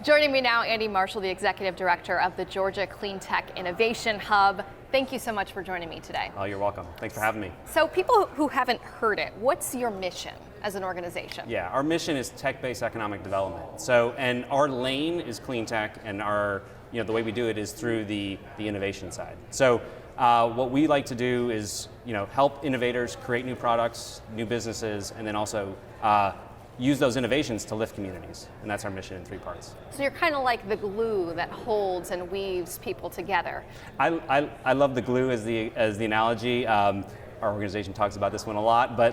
Joining me now, Andy Marshall, the Executive Director of the Georgia Clean Tech Innovation Hub. Thank you so much for joining me today. Oh, you're welcome. Thanks for having me. So people who haven't heard it, what's your mission as an organization? Yeah, our mission is tech-based economic development. So, and our lane is clean tech, and our, the way we do it is through the innovation side. So, what we like to do is, help innovators create new products, new businesses, and then also use those innovations to lift communities, and that's our mission in 3 parts. So you're kind of like the glue that holds and weaves people together. I love the glue as the analogy. Our organization talks about this one a lot, but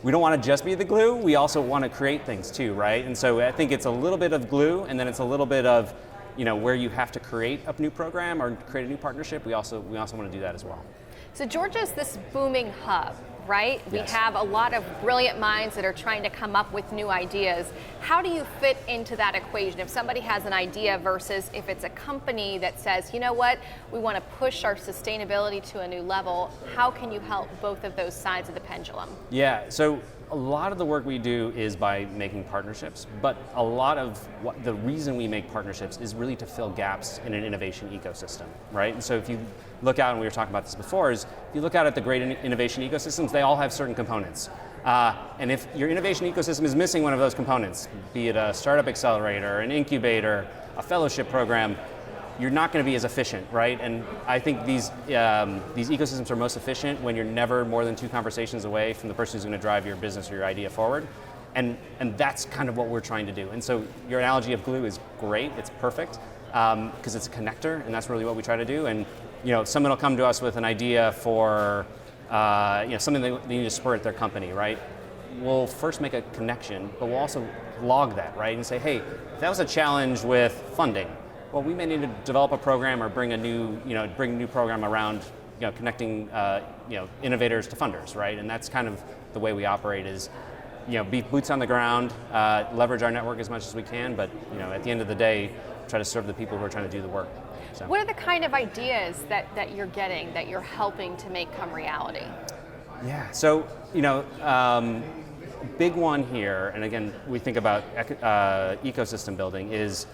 we don't want to just be the glue. We also want to create things too, right? And so I think it's a little bit of glue, and then it's a little bit of where you have to create a new program or create a new partnership. We also want to do that as well. So Georgia's this booming hub, right? Yes. We have a lot of brilliant minds that are trying to come up with new ideas. How do you fit into that equation? If somebody has an idea versus if it's a company that says, you know what, we want to push our sustainability to a new level, how can you help both of those sides of the pendulum? Yeah, so a lot of the work we do is by making partnerships, but a lot of the reason we make partnerships is really to fill gaps in an innovation ecosystem, right? And so if you look out, and we were talking about this before, is if you look out at the great innovation ecosystems, they all have certain components. And if your innovation ecosystem is missing one of those components, be it a startup accelerator, an incubator, a fellowship program, you're not going to be as efficient, right? And I think these ecosystems are most efficient when you're never more than 2 conversations away from the person who's going to drive your business or your idea forward. And that's kind of what we're trying to do. And so your analogy of glue is great, it's perfect, because it's a connector, and that's really what we try to do. And someone will come to us with an idea for something they need to spur at their company, right? We'll first make a connection, but we'll also log that, right? And say, hey, if that was a challenge with funding, well, we may need to develop a program or bring a new program around, connecting, innovators to funders, right? And that's kind of the way we operate is, be boots on the ground, leverage our network as much as we can, but, at the end of the day, try to serve the people who are trying to do the work. So. What are the kind of ideas that you're getting, that you're helping to make come reality? Yeah, so, big one here, and again, we think about ecosystem building is,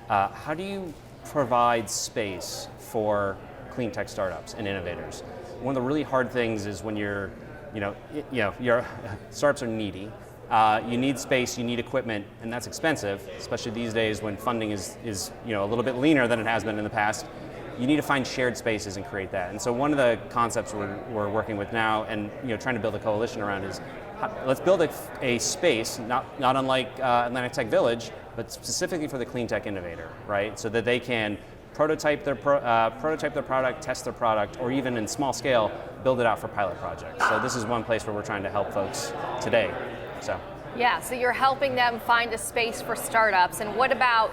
how do you provide space for clean tech startups and innovators? One of the really hard things is when your startups are needy. You need space, you need equipment, and that's expensive, especially these days when funding is a little bit leaner than it has been in the past. You need to find shared spaces and create that. And so one of the concepts we're working with now and trying to build a coalition around is, let's build a space, not unlike Atlantic Tech Village, but specifically for the clean tech innovator, right? So that they can prototype their product, test their product, or even in small scale, build it out for pilot projects. So this is one place where we're trying to help folks today. So. Yeah, so you're helping them find a space for startups. And what about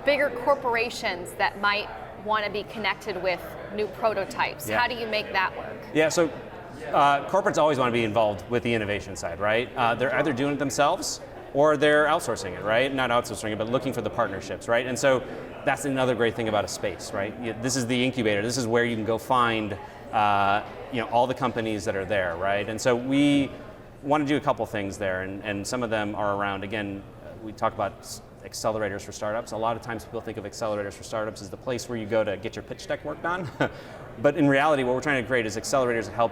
bigger corporations that might want to be connected with new prototypes? Yeah. How do you make that work? Yeah, so corporates always want to be involved with the innovation side, right? They're either doing it themselves or they're outsourcing it, right? Not outsourcing it, but looking for the partnerships, right? And so that's another great thing about a space, right? This is the incubator. This is where you can go find all the companies that are there, right? And so we want to do a couple things there, and some of them are around, again, we talk about accelerators for startups. A lot of times people think of accelerators for startups as the place where you go to get your pitch deck work done. But in reality, what we're trying to create is accelerators that help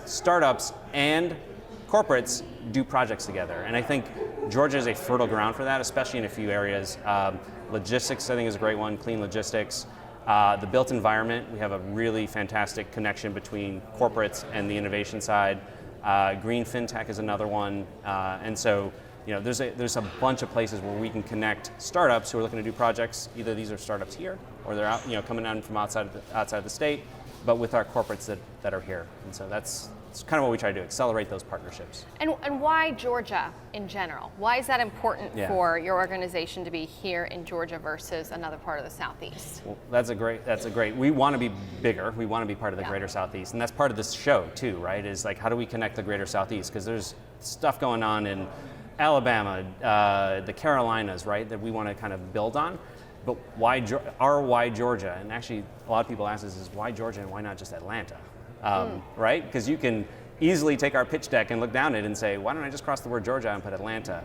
startups and corporates do projects together. And I think Georgia is a fertile ground for that, especially in a few areas. Logistics, I think, is a great one, clean logistics. The built environment, we have a really fantastic connection between corporates and the innovation side. Green fintech is another one. And so, there's a bunch of places where we can connect startups who are looking to do projects. Either these are startups here, or they're out, coming in from outside of the state, but with our corporates that are here. And so that's kind of what we try to do, accelerate those partnerships. And why Georgia in general? Why is that important for your organization to be here in Georgia versus another part of the Southeast? Well, that's a great, we want to be bigger, we want to be part of the greater Southeast, and that's part of this show too, right? Is how do we connect the greater Southeast? Because there's stuff going on in Alabama, the Carolinas, right, that we want to kind of build on. But why Georgia? And actually, a lot of people ask us is why Georgia and why not just Atlanta? Right? Because you can easily take our pitch deck and look down it and say, why don't I just cross the word Georgia and put Atlanta?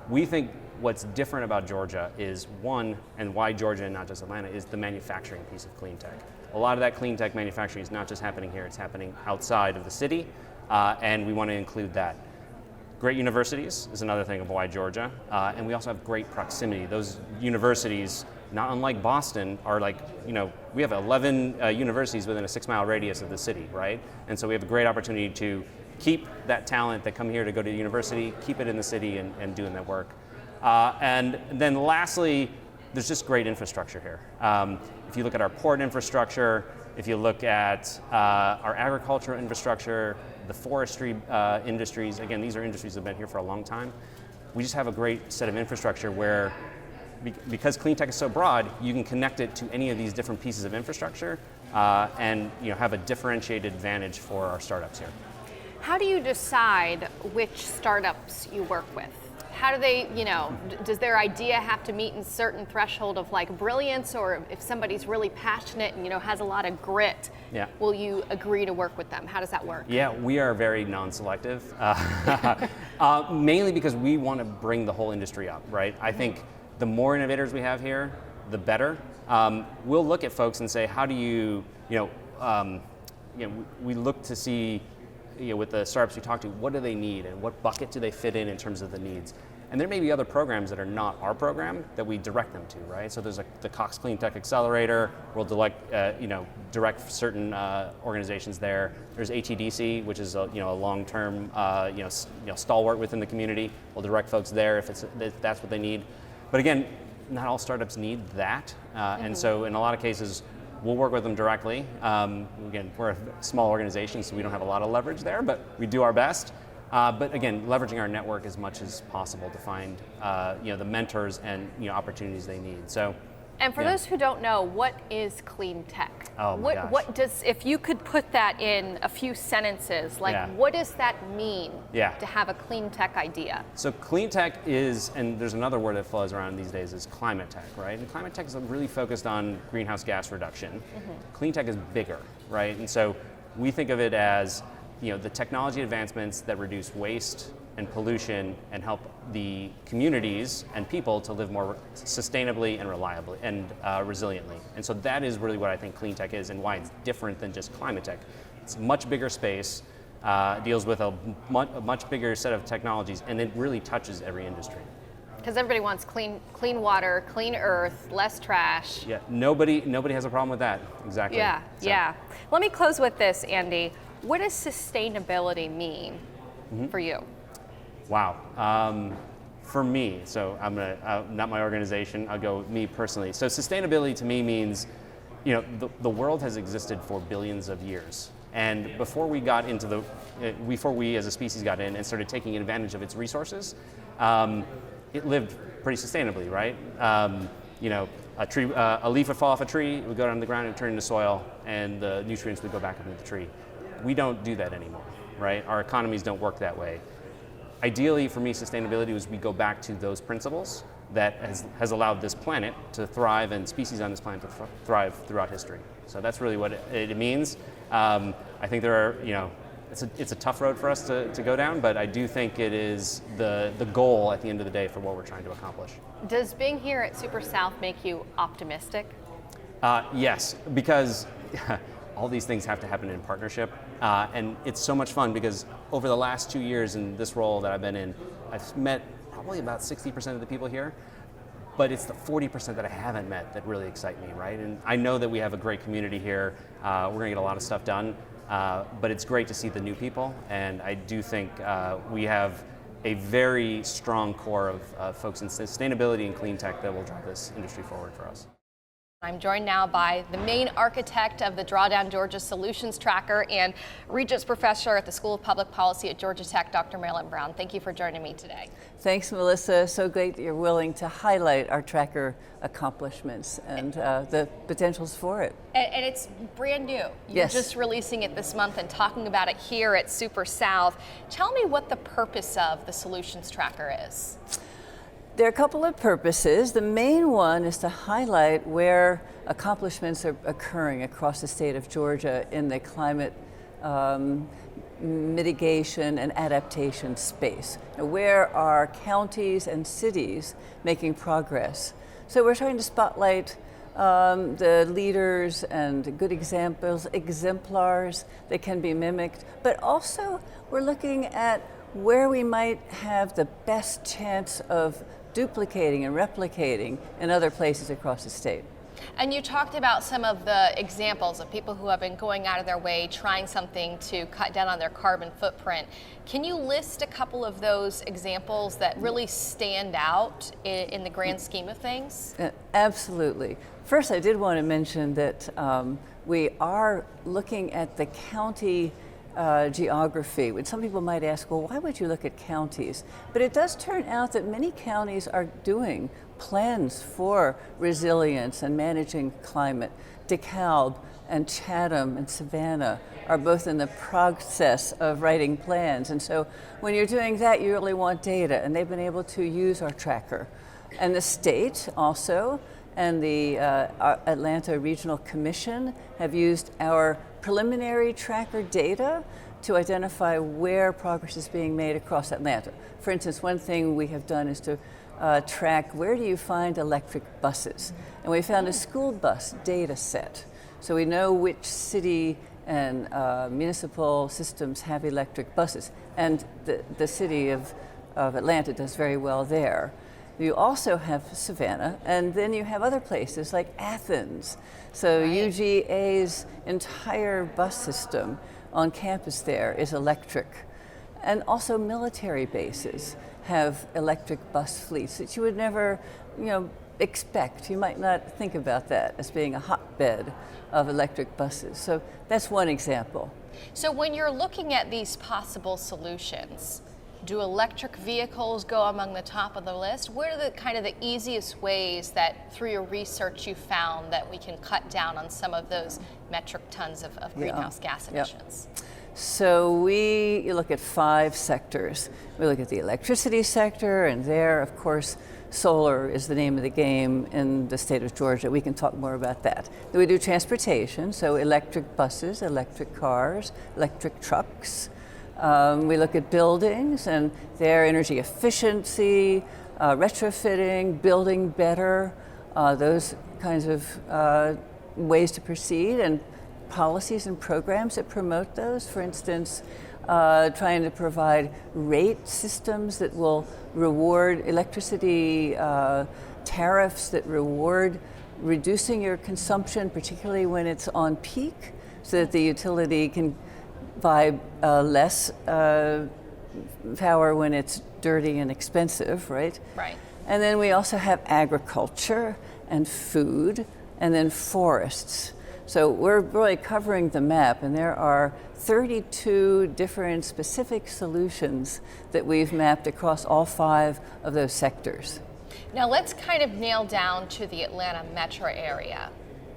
We think what's different about Georgia is one, and why Georgia and not just Atlanta, is the manufacturing piece of clean tech. A lot of that clean tech manufacturing is not just happening here, it's happening outside of the city, and we want to include that. Great universities is another thing of why Georgia, and we also have great proximity. Those universities, not unlike Boston, are like, we have 11 universities within a 6-mile radius of the city, right? And so we have a great opportunity to keep that talent that come here to go to the university, keep it in the city and doing that work. And then lastly, there's just great infrastructure here. If you look at our port infrastructure, if you look at our agricultural infrastructure, the forestry industries, again, these are industries that have been here for a long time. We just have a great set of infrastructure where, because clean tech is so broad, you can connect it to any of these different pieces of infrastructure and have a differentiated advantage for our startups here. How do you decide which startups you work with? How do they, does their idea have to meet a certain threshold of like brilliance, or if somebody's really passionate and has a lot of grit, will you agree to work with them? How does that work? Yeah, we are very non-selective, mainly because we want to bring the whole industry up, right? I think the more innovators we have here, the better. We'll look at folks and say, how do you, we look to see, with the startups we talk to, what do they need and what bucket do they fit in terms of the needs? And there may be other programs that are not our program that we direct them to, right? So there's the Cox Clean Tech Accelerator. We'll direct certain organizations there. There's ATDC, which is a long-term stalwart within the community. We'll direct folks there if that's what they need. But again, not all startups need that, and so in a lot of cases, we'll work with them directly. Again, we're a small organization, so we don't have a lot of leverage there, but we do our best. But again, leveraging our network as much as possible to find the mentors and opportunities they need. So. And for those who don't know, what is clean tech? Oh my gosh. What does, if you could put that in a few sentences, what does that mean to have a clean tech idea? So clean tech is, and there's another word that flows around these days, is climate tech, right? And climate tech is really focused on greenhouse gas reduction. Mm-hmm. Clean tech is bigger, right? And so we think of it as the technology advancements that reduce waste and pollution and help the communities and people to live more sustainably and reliably and resiliently. And so that is really what I think clean tech is and why it's different than just climate tech. It's a much bigger space, deals with a much bigger set of technologies, and it really touches every industry. Because everybody wants clean water, clean earth, less trash. Yeah, nobody has a problem with that. Exactly. Yeah. Let me close with this, Andy. What does sustainability mean for you? Wow. For me, so I'm gonna, not my organization, I'll go with me personally. So sustainability to me means, the world has existed for billions of years. And before we as a species got in and started taking advantage of its resources, it lived pretty sustainably, right? A leaf would fall off a tree, it would go down to the ground and turn into soil, and the nutrients would go back into the tree. We don't do that anymore, right? Our economies don't work that way. Ideally, for me, sustainability was we go back to those principles that has allowed this planet to thrive and species on this planet to thrive throughout history. So that's really what it means. I think there are, it's a tough road for us to go down, but I do think it is the goal at the end of the day for what we're trying to accomplish. Does being here at Super South make you optimistic? Yes, because all these things have to happen in partnership. And it's so much fun because over the last 2 years in this role that I've been in, I've met probably about 60% of the people here, but it's the 40% that I haven't met that really excite me, right? And I know that we have a great community here. We're gonna get a lot of stuff done, but it's great to see the new people. And I do think we have a very strong core of folks in sustainability and clean tech that will drive this industry forward for us. I'm joined now by the main architect of the Drawdown Georgia Solutions Tracker and Regents Professor at the School of Public Policy at Georgia Tech, Dr. Marilyn Brown. Thank you for joining me today. Thanks, Melissa. So great that you're willing to highlight our tracker accomplishments and the potentials for it. And it's brand new. You're just releasing it this month and talking about it here at Super South. Tell me what the purpose of the Solutions Tracker is. There are a couple of purposes. The main one is to highlight where accomplishments are occurring across the state of Georgia in the climate mitigation and adaptation space. Now, where are counties and cities making progress? So we're trying to spotlight the leaders and good examples, exemplars that can be mimicked, but also we're looking at where we might have the best chance of duplicating and replicating in other places across the state. And you talked about some of the examples of people who have been going out of their way, trying something to cut down on their carbon footprint. Can you list a couple of those examples that really stand out in the grand scheme of things? Absolutely. First, I did want to mention that we are looking at the county geography. Some people might ask, well, why would you look at counties? But it does turn out that many counties are doing plans for resilience and managing climate. DeKalb and Chatham and Savannah are both in the process of writing plans. And so when you're doing that, you really want data, and they've been able to use our tracker. And the state also, and the Atlanta Regional Commission have used our preliminary tracker data to identify where progress is being made across Atlanta. For instance, one thing we have done is to track where do you find electric buses. And we found a school bus data set. So we know which city and municipal systems have electric buses. And the city of Atlanta does very well there. You also have Savannah, and then you have other places like Athens. So right. UGA's entire bus system on campus there is electric. And also military bases have electric bus fleets that you would never, expect. You might not think about that as being a hotbed of electric buses. So that's one example. So when you're looking at these possible solutions, do electric vehicles go among the top of the list? What are the kind of the easiest ways that through your research you found that we can cut down on some of those metric tons of greenhouse gas emissions? Yep. So you look at 5 sectors. We look at the electricity sector, and there, of course, solar is the name of the game in the state of Georgia. We can talk more about that. Then we do transportation, so electric buses, electric cars, electric trucks. We look at buildings and their energy efficiency, retrofitting, building better, those kinds of ways to proceed, and policies and programs that promote those. For instance, trying to provide rate systems that will reward electricity tariffs that reward reducing your consumption, particularly when it's on peak, so that the utility can buy less power when it's dirty and expensive, right? Right. And then we also have agriculture and food, and then forests. So we're really covering the map, and there are 32 different specific solutions that we've mapped across all 5 of those sectors. Now let's kind of nail down to the Atlanta metro area.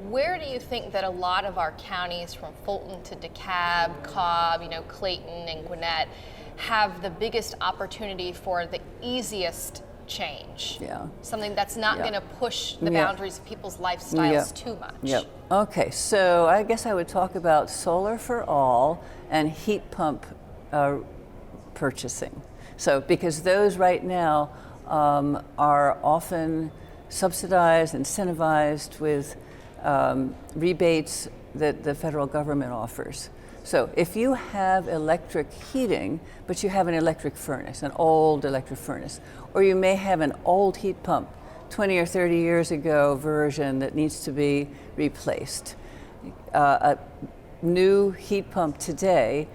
Where do you think that a lot of our counties from Fulton to DeKalb, Cobb, Clayton and Gwinnett have the biggest opportunity for the easiest change? Yeah. Something that's not going to push the boundaries of people's lifestyles too much. Yep. Okay, so I guess I would talk about solar for all and heat pump purchasing. So because those right now are often subsidized, incentivized with rebates that the federal government offers. So if you have electric heating, but you have an electric furnace, an old electric furnace, or you may have an old heat pump, 20 or 30 years ago version that needs to be replaced. A new heat pump today,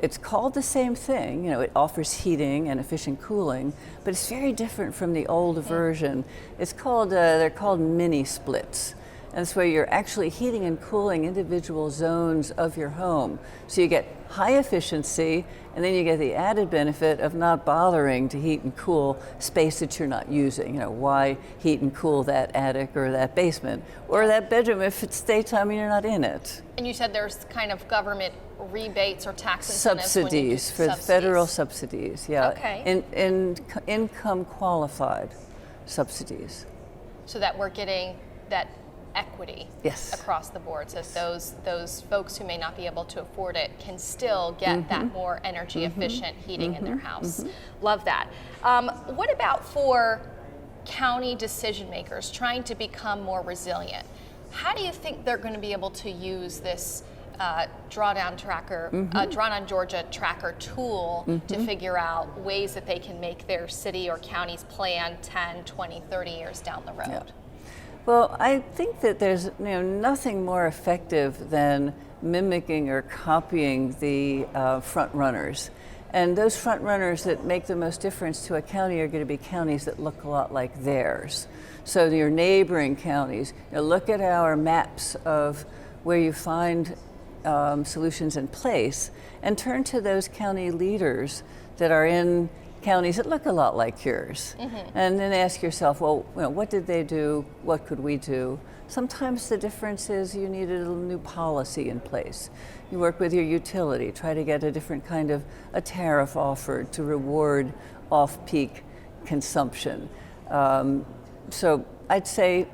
it's called the same thing, it offers heating and efficient cooling, but it's very different from the old version. It's called, they're called mini splits. And that's where you're actually heating and cooling individual zones of your home. So you get high efficiency, and then you get the added benefit of not bothering to heat and cool space that you're not using. Why heat and cool that attic or that basement or that bedroom if it's daytime and you're not in it? And you said there's kind of government rebates or tax incentives. Subsidies for the federal subsidies, yeah. Okay. In income qualified subsidies. So that we're getting that equity Yes. across the board, so those folks who may not be able to afford it can still get that more energy efficient heating in their house. Love that. What about for county decision makers trying to become more resilient? How do you think they're going to be able to use this drawdown Georgia tracker tool to figure out ways that they can make their city or county's plan 10, 20, 30 years down the road? Yeah. Well, I think that there's nothing more effective than mimicking or copying the front runners. And those front runners that make the most difference to a county are going to be counties that look a lot like theirs. So your neighboring counties, look at our maps of where you find solutions in place and turn to those county leaders that are in counties that look a lot like yours. And then ask yourself, well, what did they do? What could we do? Sometimes the difference is you need a little new policy in place. You work with your utility, try to get a different kind of a tariff offered to reward off-peak consumption. So I'd say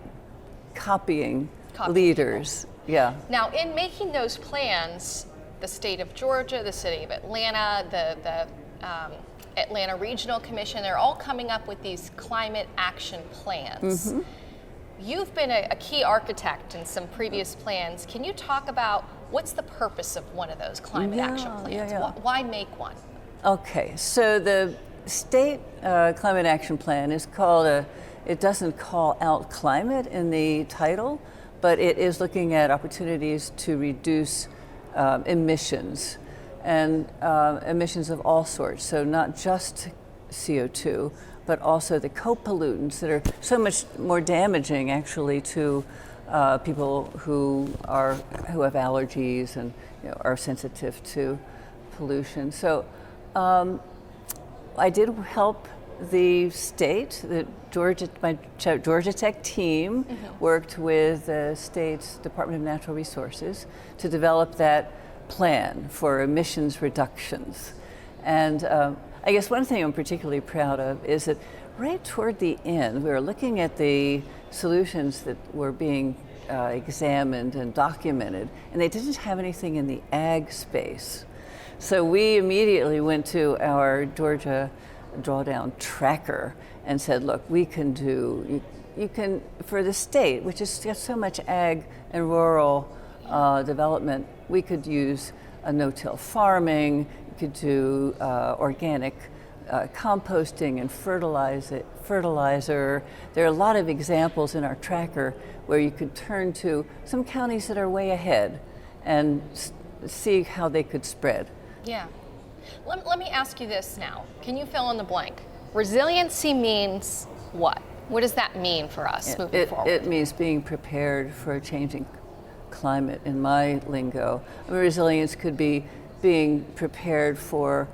copying leaders. Yeah. Now, in making those plans, the state of Georgia, the city of Atlanta, the Atlanta Regional Commission, they're all coming up with these climate action plans. You've been a key architect in some previous plans. Can you talk about what's the purpose of one of those climate action plans? Why make one? Okay, so the state climate action plan is called it doesn't call out climate in the title, but it is looking at opportunities to reduce emissions, and emissions of all sorts. So not just CO2, but also the co-pollutants that are so much more damaging actually to people who have allergies and are sensitive to pollution. So I did help the state, my Georgia Tech team worked with the state's Department of Natural Resources to develop that plan for emissions reductions. And I guess one thing I'm particularly proud of is that right toward the end, we were looking at the solutions that were being examined and documented, and they didn't have anything in the ag space. So we immediately went to our Georgia drawdown tracker and said, look, we can do, you can, for the state, which is just so much ag and rural development, we could use a no-till farming, you could do organic composting and fertilizer. There are a lot of examples in our tracker where you could turn to some counties that are way ahead and see how they could spread. Yeah. Let me ask you this now. Can you fill in the blank? Resiliency means what? What does that mean for us moving forward? It means being prepared for a changing climate in my lingo. I mean, resilience could be being prepared for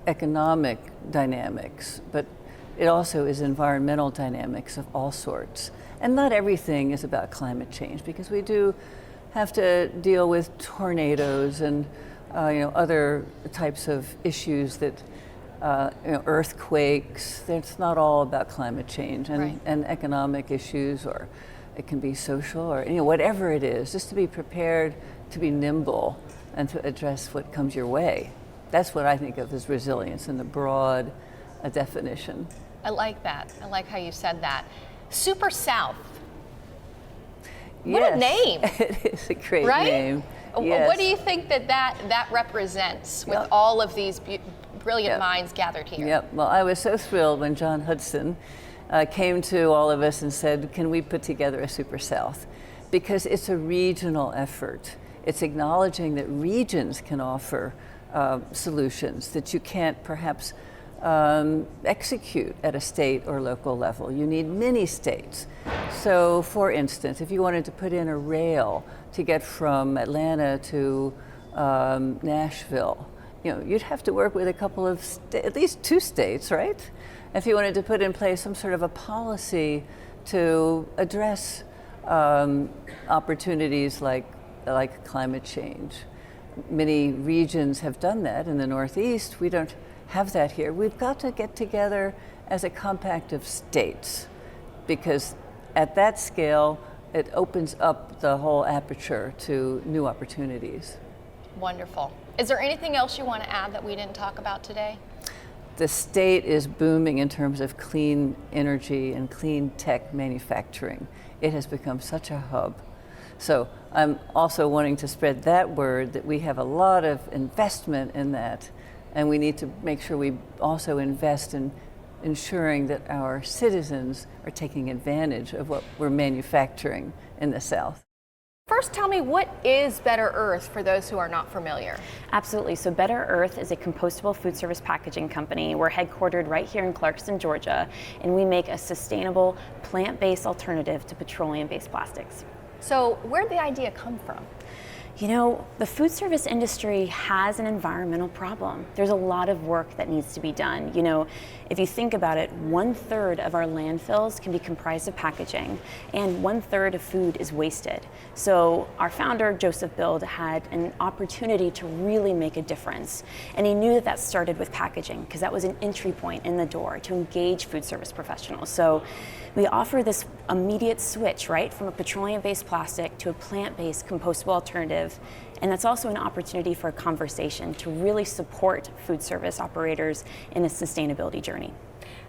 economic dynamics, but it also is environmental dynamics of all sorts. And not everything is about climate change, because we do have to deal with tornadoes and other types of issues that earthquakes. It's not all about climate change and economic issues, or it can be social, or whatever it is. Just to be prepared, to be nimble, and to address what comes your way. That's what I think of as resilience in the broad definition. I like that. I like how you said that. Super South. What Yes. a name. It is a great right? name. What do you think that represents with all of these brilliant minds gathered here? Yep. Well, I was so thrilled when John Hudson came to all of us and said, can we put together a Super South? Because it's a regional effort. It's acknowledging that regions can offer solutions that you can't perhaps execute at a state or local level. You need many states. So, for instance, if you wanted to put in a rail to get from Atlanta to Nashville, you'd have to work with a couple of, at least 2 states, right? If you wanted to put in place some sort of a policy to address opportunities like climate change. Many regions have done that. In the Northeast, we don't have that here. We've got to get together as a compact of states, because at that scale, it opens up the whole aperture to new opportunities. Wonderful. Is there anything else you want to add that we didn't talk about today? The state is booming in terms of clean energy and clean tech manufacturing. It has become such a hub. So I'm also wanting to spread that word that we have a lot of investment in that, and we need to make sure we also invest in ensuring that our citizens are taking advantage of what we're manufacturing in the South. First, tell me, what is Better Earth for those who are not familiar? Absolutely. So Better Earth is a compostable food service packaging company. We're headquartered right here in Clarkston, Georgia, and we make a sustainable plant-based alternative to petroleum-based plastics. So where'd the idea come from? You know, the food service industry has an environmental problem. There's a lot of work that needs to be done. You know, if you think about it, 1/3 of our landfills can be comprised of packaging, and 1/3 of food is wasted. So our founder, Joseph Bild, had an opportunity to really make a difference. And he knew that that started with packaging, because that was an entry point in the door to engage food service professionals. So we offer this immediate switch, right, from a petroleum-based plastic to a plant-based compostable alternative. And that's also an opportunity for a conversation to really support food service operators in a sustainability journey.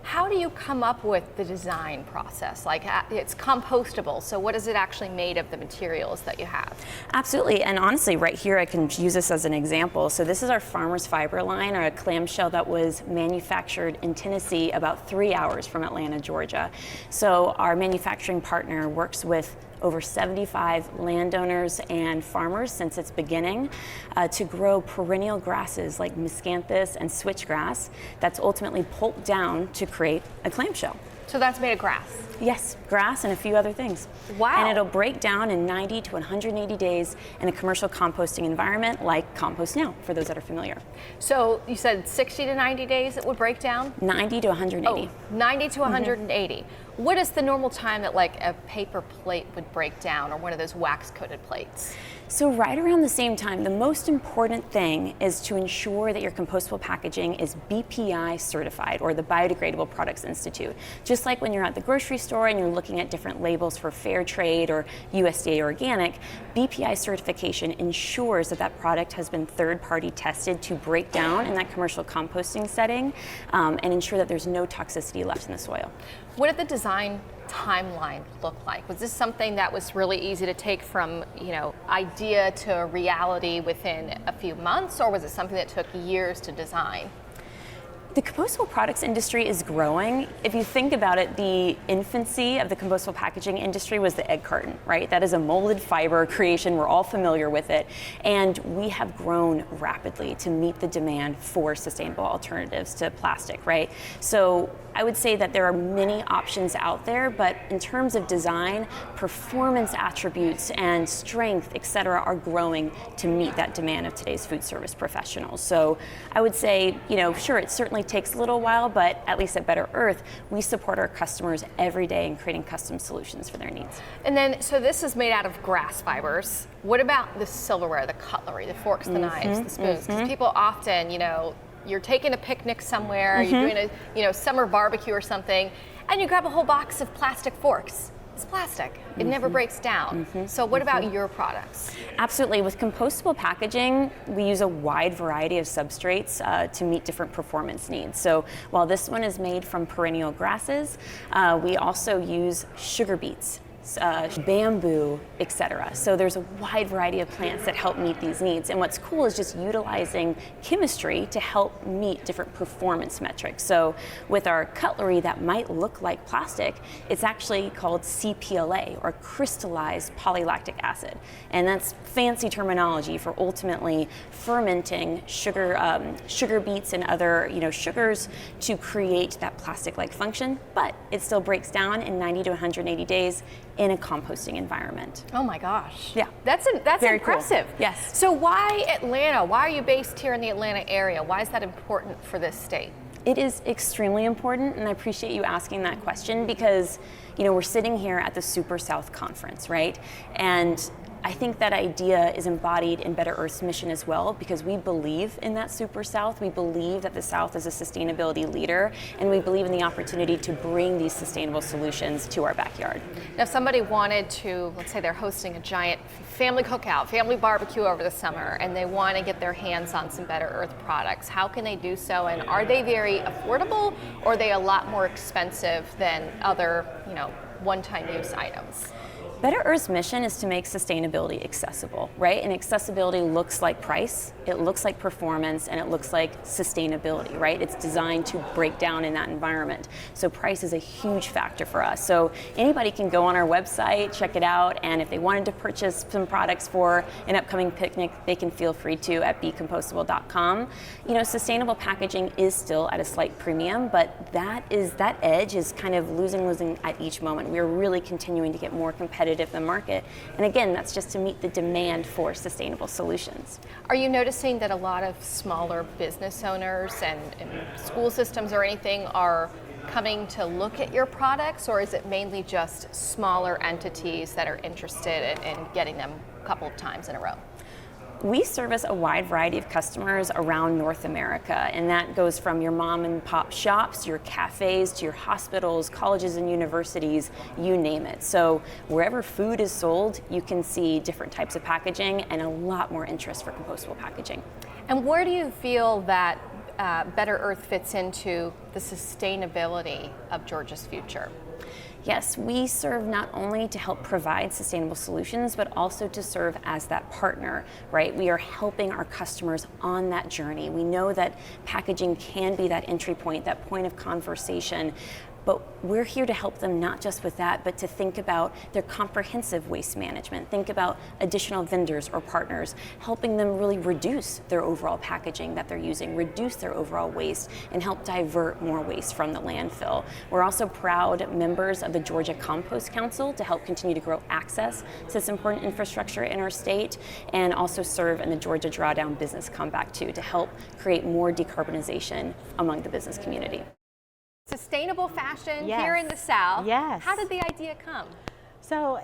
How do you come up with the design process? Like, it's compostable, so what is it actually made of, the materials that you have? Absolutely, and honestly, right here I can use this as an example. So this is our Farmer's Fiber line, or a clamshell that was manufactured in Tennessee, about 3 hours from Atlanta, Georgia. So our manufacturing partner works with over 75 landowners and farmers since its beginning to grow perennial grasses like miscanthus and switchgrass that's ultimately pulped down to create a clamshell. So that's made of grass? Yes, grass and a few other things. Wow. And it'll break down in 90 to 180 days in a commercial composting environment like Compost Now, for those that are familiar. So you said 60 to 90 days it would break down? 90 to 180. Oh, 90 to 180. What is the normal time that like a paper plate would break down, or one of those wax-coated plates? So right around the same time, the most important thing is to ensure that your compostable packaging is BPI certified, or the Biodegradable Products Institute. Just like when you're at the grocery store and you're looking at different labels for fair trade or USDA organic, BPI certification ensures that that product has been third-party tested to break down in that commercial composting setting and ensure that there's no toxicity left in the soil. What did the design timeline look like? Was this something that was really easy to take from, you know, idea to reality within a few months, or was it something that took years to design? The compostable products industry is growing. If you think about it, the infancy of the compostable packaging industry was the egg carton, right? That is a molded fiber creation. We're all familiar with it. And we have grown rapidly to meet the demand for sustainable alternatives to plastic, right? So I would say that there are many options out there, but in terms of design, performance attributes and strength, et cetera, are growing to meet that demand of today's food service professionals. So I would say, you know, sure, it certainly takes a little while, but at least at Better Earth, we support our customers every day in creating custom solutions for their needs. And then, so this is made out of grass fibers. What about the silverware, the cutlery, the forks, the knives, the spoons? Because people often, you know, you're taking a picnic somewhere, you're doing a, you know, summer barbecue or something, and you grab a whole box of plastic forks. It's plastic. It never breaks down. So what about your products? Absolutely. With compostable packaging, we use a wide variety of substrates to meet different performance needs. So while this one is made from perennial grasses, we also use sugar beets, bamboo, etc. So there's a wide variety of plants that help meet these needs. And what's cool is just utilizing chemistry to help meet different performance metrics. So with our cutlery that might look like plastic, it's actually called CPLA, or crystallized polylactic acid. And that's fancy terminology for ultimately fermenting sugar beets and other, you know, sugars to create that plastic-like function, but it still breaks down in 90 to 180 days in a composting environment. Oh my gosh. Yeah. That's Very impressive. cool. Yes. So why Atlanta? Why are you based here in the Atlanta area? Why is that important for this state? It is extremely important, and I appreciate you asking that question because, you know, we're sitting here at the Super South Conference, right? And I think that idea is embodied in Better Earth's mission as well, because we believe in that Super South. We believe that the South is a sustainability leader, and we believe in the opportunity to bring these sustainable solutions to our backyard. Now, if somebody wanted to, let's say they're hosting a giant family cookout, family barbecue over the summer, and they want to get their hands on some Better Earth products, how can they do so? And are they very affordable, or are they a lot more expensive than other, one-time use items? Better Earth's mission is to make sustainability accessible, right? And accessibility looks like price, it looks like performance, and it looks like sustainability, right? It's designed to break down in that environment. So price is a huge factor for us. So anybody can go on our website, check it out, and if they wanted to purchase some products for an upcoming picnic, they can feel free to at becompostable.com. Sustainable packaging is still at a slight premium, but that edge is kind of losing at each moment. We're really continuing to get more competitive in the market. And again, that's just to meet the demand for sustainable solutions. Are you noticing that a lot of smaller business owners and school systems or anything are coming to look at your products, or is it mainly just smaller entities that are interested in getting them a couple of times in a row? We service a wide variety of customers around North America, and that goes from your mom and pop shops, your cafes, to your hospitals, colleges and universities, you name it. So wherever food is sold, you can see different types of packaging and a lot more interest for compostable packaging. And where do you feel that Better Earth fits into the sustainability of Georgia's future? Yes, we serve not only to help provide sustainable solutions, but also to serve as that partner, right? We are helping our customers on that journey. We know that packaging can be that entry point, that point of conversation. But we're here to help them not just with that, but to think about their comprehensive waste management, think about additional vendors or partners, helping them really reduce their overall packaging that they're using, reduce their overall waste, and help divert more waste from the landfill. We're also proud members of the Georgia Compost Council to help continue to grow access to this important infrastructure in our state, and also serve in the Georgia Drawdown Business Comeback too, to help create more decarbonization among the business community. Sustainable fashion Yes. here in the South. Yes. How did the idea come? So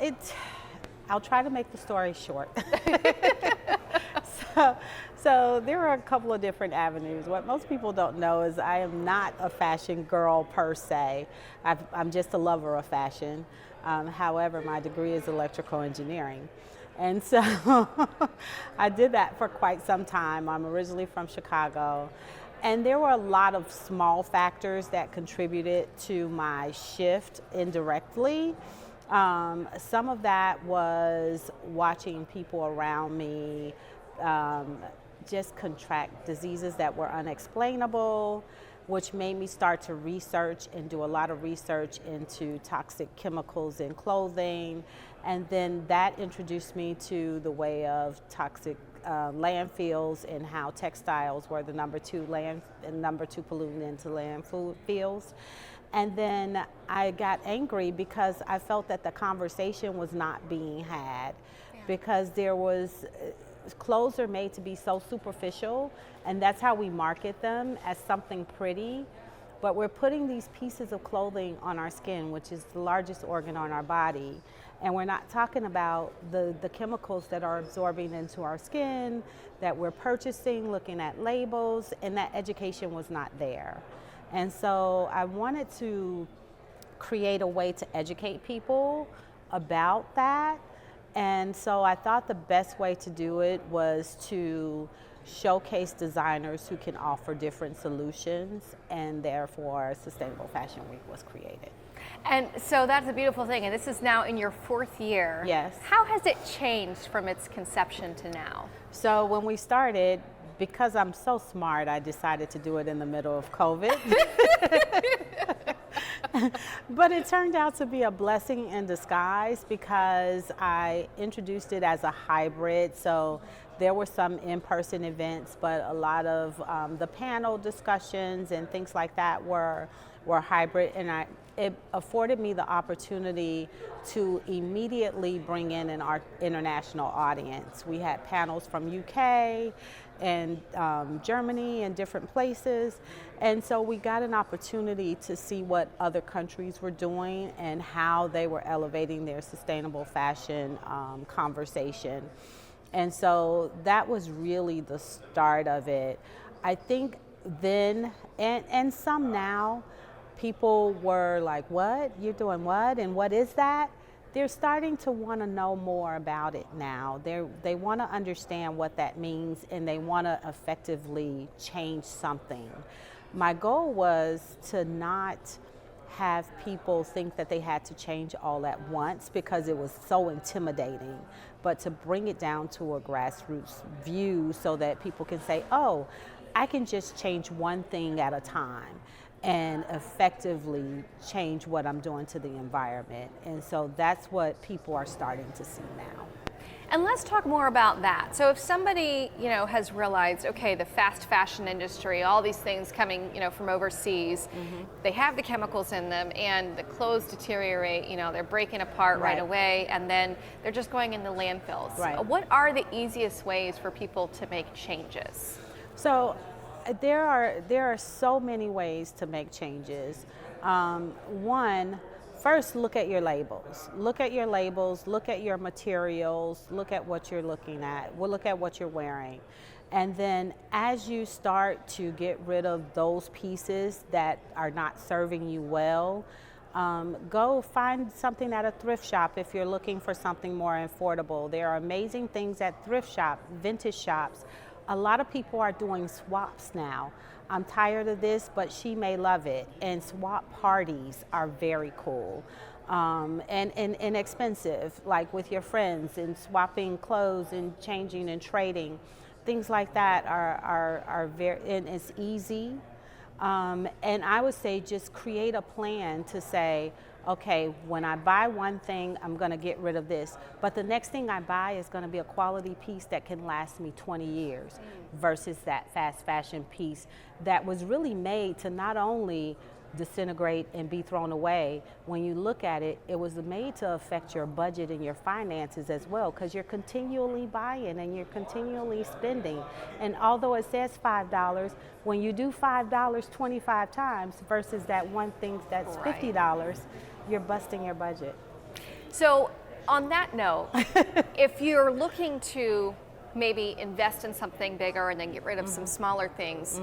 I'll try to make the story short. So there are a couple of different avenues. What most people don't know is I am not a fashion girl per se. I'm just a lover of fashion. However, my degree is electrical engineering. And so I did that for quite some time. I'm originally from Chicago. And there were a lot of small factors that contributed to my shift indirectly. Some of that was watching people around me just contract diseases that were unexplainable, which made me start to research and do a lot of research into toxic chemicals in clothing. And then that introduced me to the way of toxic landfills and how textiles were the number two pollutant into landfills. And then I got angry because I felt that the conversation was not being had, because there was clothes are made to be so superficial, and that's how we market them, as something pretty. But we're putting these pieces of clothing on our skin, which is the largest organ on our body, and we're not talking about the chemicals that are absorbing into our skin, that we're purchasing, looking at labels, and that education was not there. And so I wanted to create a way to educate people about that. And so I thought the best way to do it was to showcase designers who can offer different solutions, and therefore Sustainable Fashion Week was created. And so that's a beautiful thing, and this is now in your 4th year. Yes. How has it changed from its conception to now? So when we started, because I'm so smart, I decided to do it in the middle of COVID. But it turned out to be a blessing in disguise, because I introduced it as a hybrid. So there were some in-person events, but a lot of the panel discussions and things like that were hybrid. And it afforded me the opportunity to immediately bring in an international audience. We had panels from UK and Germany and different places. And so we got an opportunity to see what other countries were doing and how they were elevating their sustainable fashion conversation. And so that was really the start of it. I think then, and some now, people were like, what? You're doing what? And what is that? They're starting to want to know more about it now. They want to understand what that means, and they want to effectively change something. My goal was to not have people think that they had to change all at once because it was so intimidating, but to bring it down to a grassroots view so that people can say, oh, I can just change one thing at a time and effectively change what I'm doing to the environment. And so that's what people are starting to see now. And let's talk more about that. So if somebody, has realized, okay, the fast fashion industry, all these things coming, from overseas, they have the chemicals in them and the clothes deteriorate, they're breaking apart right away, and then they're just going into landfills. Right. What are the easiest ways for people to make changes? So there are so many ways to make changes. One, first, look at your labels. Look at your labels, look at your materials, look at what you're looking at, look at what you're wearing. And then as you start to get rid of those pieces that are not serving you well, go find something at a thrift shop if you're looking for something more affordable. There are amazing things at thrift shop, vintage shops. A lot of people are doing swaps now. I'm tired of this, but she may love it. And swap parties are very cool and inexpensive, like with your friends, and swapping clothes and changing and trading. Things like that are very, and it's easy. And I would say just create a plan to say, okay, when I buy one thing, I'm going to get rid of this. But the next thing I buy is going to be a quality piece that can last me 20 years versus that fast fashion piece that was really made to not only disintegrate and be thrown away. When you look at it, it was made to affect your budget and your finances as well, because you're continually buying and you're continually spending. And although it says $5, when you do $5 25 times versus that one thing that's $50, you're busting your budget. So on that note, if you're looking to maybe invest in something bigger and then get rid of some smaller things,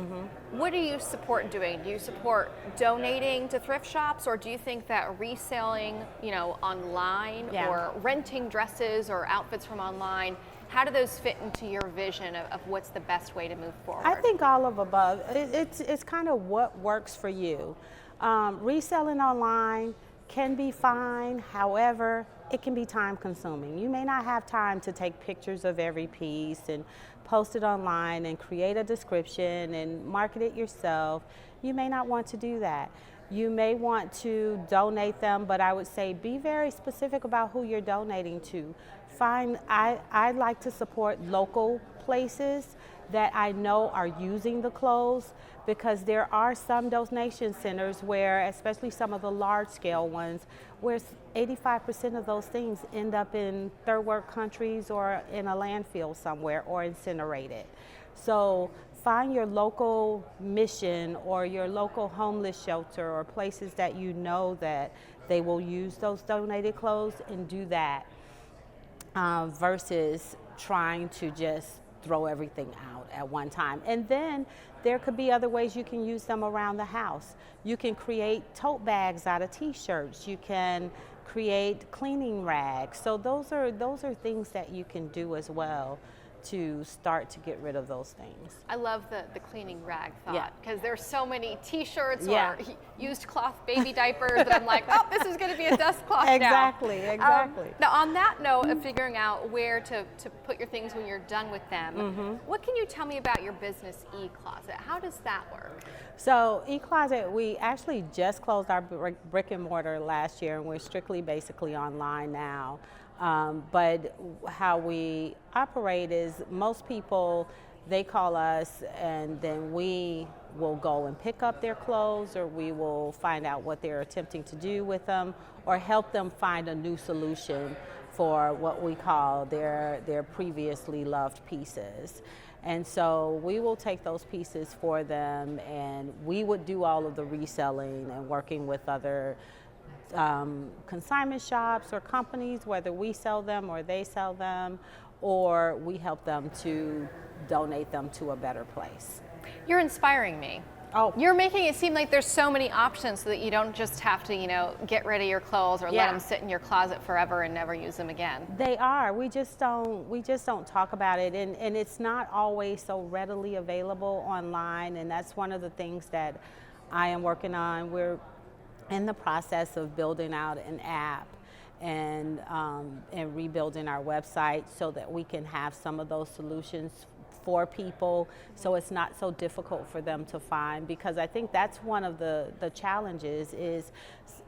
what do you support doing? Do you support donating to thrift shops, or do you think that reselling, online or renting dresses or outfits from online, how do those fit into your vision of what's the best way to move forward? I think all of above. It's kind of what works for you. Reselling online can be fine. However, it can be time consuming. You may not have time to take pictures of every piece and post it online and create a description and market it yourself. You may not want to do that. You may want to donate them, but I would say be very specific about who you're donating to. I like to support local places that I know are using the clothes, because there are some donation centers where, especially some of the large scale ones, where 85% of those things end up in third world countries or in a landfill somewhere or incinerated. So find your local mission or your local homeless shelter or places that you know that they will use those donated clothes, and do that versus trying to just throw everything out at one time. And then there could be other ways you can use them around the house. You can create tote bags out of t-shirts. You can create cleaning rags. So those are things that you can do as well to start to get rid of those things. I love the cleaning rag thought, Yeah. because there's so many t-shirts Yeah. or used cloth baby diapers that I'm like, oh, this is going to be a dust cloth Exactly, now. exactly. Now on that note of figuring out where to put your things when you're done with them, what can you tell me about your business eCloset? How does that work? So eCloset, we actually just closed our brick and mortar last year, and we're strictly basically online now. But how we operate is most people, they call us and then we will go and pick up their clothes, or we will find out what they're attempting to do with them, or help them find a new solution for what we call their previously loved pieces. And so we will take those pieces for them, and we would do all of the reselling and working with other consignment shops or companies, whether we sell them or they sell them, or we help them to donate them to a better place. You're inspiring me. Oh. You're making it seem like there's so many options so that you don't just have to, get rid of your clothes or let them sit in your closet forever and never use them again. They are. We just don't talk about it, and it's not always so readily available online, and that's one of the things that I am working on. We're in the process of building out an app and rebuilding our website so that we can have some of those solutions for people, so it's not so difficult for them to find, because I think that's one of the challenges is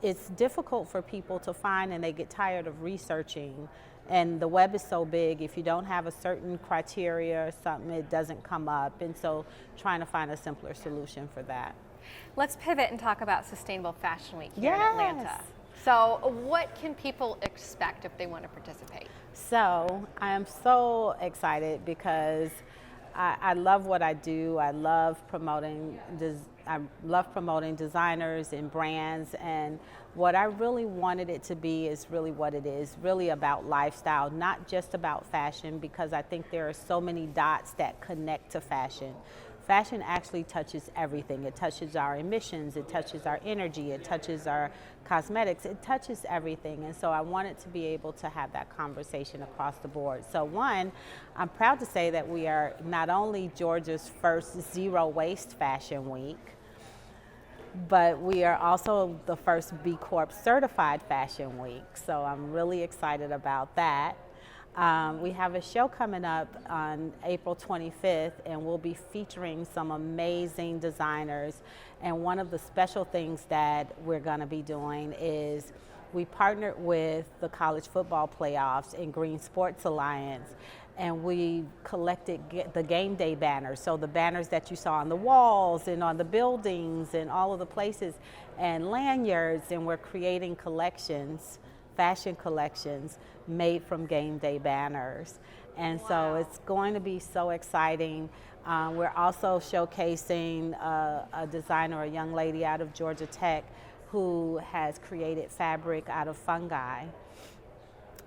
it's difficult for people to find, and they get tired of researching, and the web is so big. If you don't have a certain criteria or something, it doesn't come up, and so trying to find a simpler solution for that. Let's pivot and talk about Sustainable Fashion Week here Yes. in Atlanta. So what can people expect if they want to participate? So I am so excited because I love what I do. I love promoting designers and brands, and what I really wanted it to be is really what it is, really about lifestyle, not just about fashion, because I think there are so many dots that connect to fashion. Fashion actually touches everything. It touches our emissions, it touches our energy, it touches our cosmetics, it touches everything. And so I wanted to be able to have that conversation across the board. So one, I'm proud to say that we are not only Georgia's first zero waste fashion week, but we are also the first B Corp certified fashion week. So I'm really excited about that. We have a show coming up on April 25th, and we'll be featuring some amazing designers. And one of the special things that we're going to be doing is we partnered with the College Football Playoffs and Green Sports Alliance, and we collected the game day banners. So the banners that you saw on the walls and on the buildings and all of the places, and lanyards, and we're creating collections, fashion collections made from game day banners. And so it's going to be so exciting. We're also showcasing a designer, a young lady out of Georgia Tech, who has created fabric out of fungi.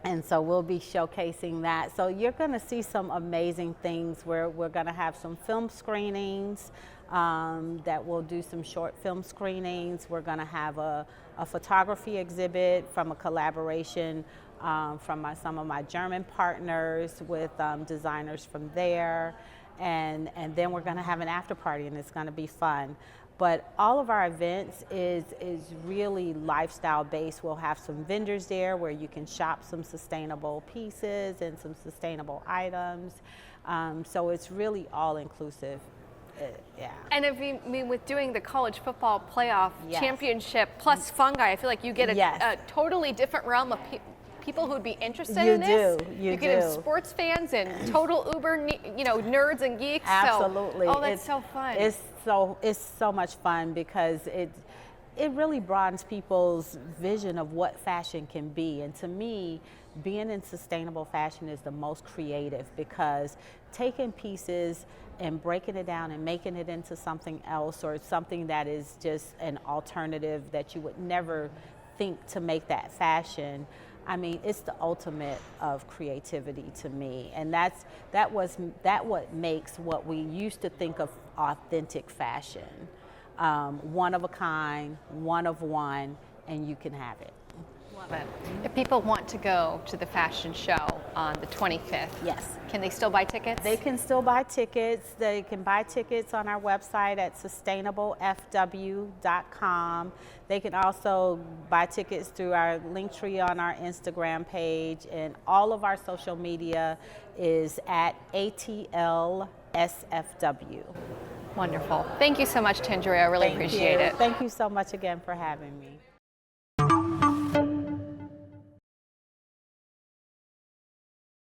And so we'll be showcasing that. So you're going to see some amazing things where we're going to have some film screenings, that we'll do some short film screenings. We're going to have a photography exhibit from a collaboration from some of my German partners with designers from there. And then we're going to have an after party, and it's going to be fun. But all of our events is really lifestyle based. We'll have some vendors there where you can shop some sustainable pieces and some sustainable items. So it's really all inclusive. Yeah. And with doing the college football playoff Yes. championship plus fungi, I feel like you get Yes. a totally different realm of people who would be interested You in this. do. You get do. Sports fans and total uber, nerds and geeks. Absolutely. So, that's so fun. It's so much fun because it really broadens people's vision of what fashion can be. And to me, being in sustainable fashion is the most creative, because taking pieces and breaking it down and making it into something else, or something that is just an alternative that you would never think to make that fashion. I mean, it's the ultimate of creativity to me, and that what makes what we used to think of authentic fashion, one of a kind, one of one, and you can have it. Love it. If people want to go to the fashion show on the 25th, Yes. Can they still buy tickets? They can still buy tickets. They can buy tickets on our website at sustainablefw.com. They can also buy tickets through our link tree on our Instagram page, and all of our social media is at ATLSFW. Wonderful. Thank you so much, Tangeria. I really appreciate it. Thank you so much again for having me.